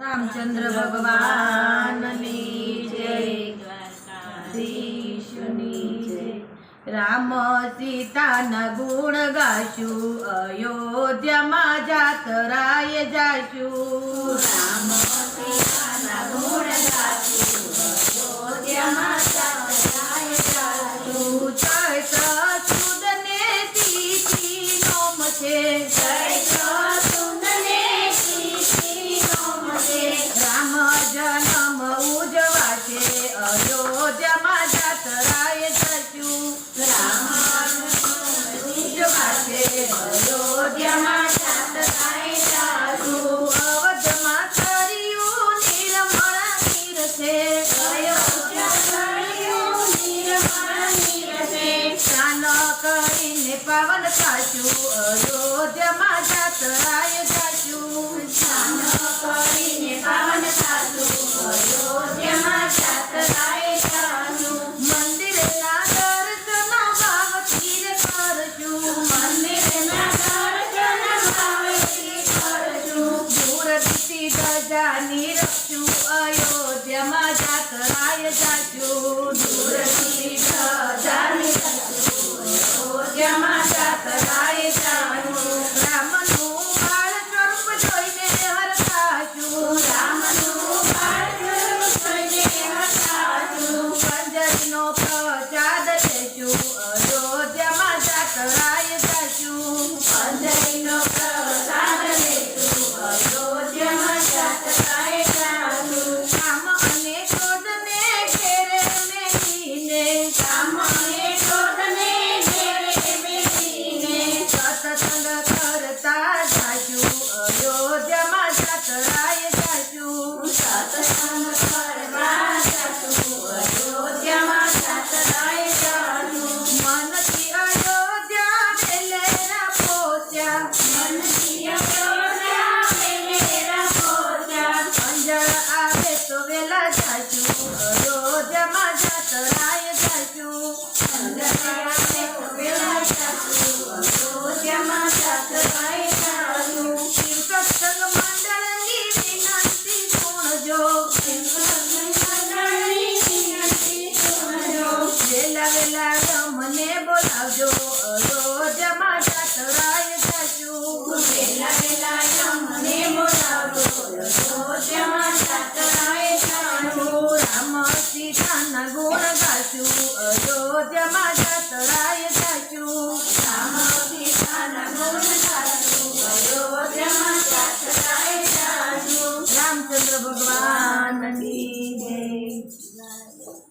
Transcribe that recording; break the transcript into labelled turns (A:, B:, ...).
A: रामचंद्र भगवाननी जय, द्वारकाधीशनी जय। राम सीताना गुण गाशू, अयोध्याમાં જાતરાએ જાશું।
B: રામ સીતાના ગુણ ગાશું, અયોધ્યામાં જાતરાએ જાશું।
A: ચૈત્ર સુદ ને તિથિ નોમ છે,
B: ચૈત્ર સુદ ને તિથિ નોમ છે।
A: રામ જન્મ ઉજવાશે, અયોધ્યામાં જાતરાએ જાશું।
B: રામ
A: ઉજવાશે,
B: અયોધ્યામાં જાતરાએ જાશું।
A: અવધમાં થયું નિર્મળ નીર છે,
B: અયોધ્યા થયું નિર્મળ નીર છે।
A: સ્નાન કરીને પાવન થાશું, અયોધ્યામાં જાતરાએ જાશું।
B: સ્નાન કરીને પાવન થાશું, અયોધ્યામાં જાતરાએ જાશું।
A: મંદિરના દર્શન ભાવથી કરશું,
B: મંદિરના દર્શન ભાવથી કરશું।
A: મૂર્તિ ધજાની રખશું, અયોધ્યામાં જાતરાએ જાશું।
B: દૂરથી ધજાની રખશું, અયોધ્યામાં જાતરાએ જાશું।
A: રામનું બાળ સ્વરૂપ જોઈને હરખાશું,
B: રામનું બાળ સ્વરૂપ જોઈને હરખાશું।
A: પંજરીનો પ્રસાદ લેશું, અયોધ્યામાં જાતરાએ જાશું।
B: પંજરીનો પ્રસાદ લેશું, અયોધ્યામાં જાતરાએ જાશું।
A: રામ અને ક્રોધને ઘેરે મેલીને,
B: રામ અને ક્રોધને ઘેરે મેલીને
A: સત્સંગ કરતા જાશું, અયોધ્યામાં જાતરાએ જાશું।
B: સત્સંગ કરવા જાશું, અયોધ્યામાં જાતરાએ જાશું।
A: મનથી અયોધ્યા વેલેરા પહોંચ્યા,
B: મનથી અયોધ્યા વેલેરા પહોંચ્યા।
A: અંજળ આવે તો વેલા જાશું, અયોધ્યામાં જાતરાએ જાશું।
B: અંધકારે તો વેલા જાશું, અયોધ્યામાં જાતરાએ જાશું।
A: સત્સંગ મંડળની વિનંતી સુણજો,
B: મંડળની વિનંતી સુણજો।
A: વેલા વેલા મને બોલાવજો, અયોધ્યામાં જાતરાએ જાશું।
B: વેલા વેલા મને બોલાવજો, અયોધ્યામાં જાતરાએ જાશું।
A: રામ સીતાના ગુણ ગાશું, અયોધ્યામાં જાતરાએ જાશું।
B: રામ સીતાના ગુણ ગાશું, અયોધ્યામાં જાતરાએ જાશું।
A: રામચંદ્ર ભગવાનની જય।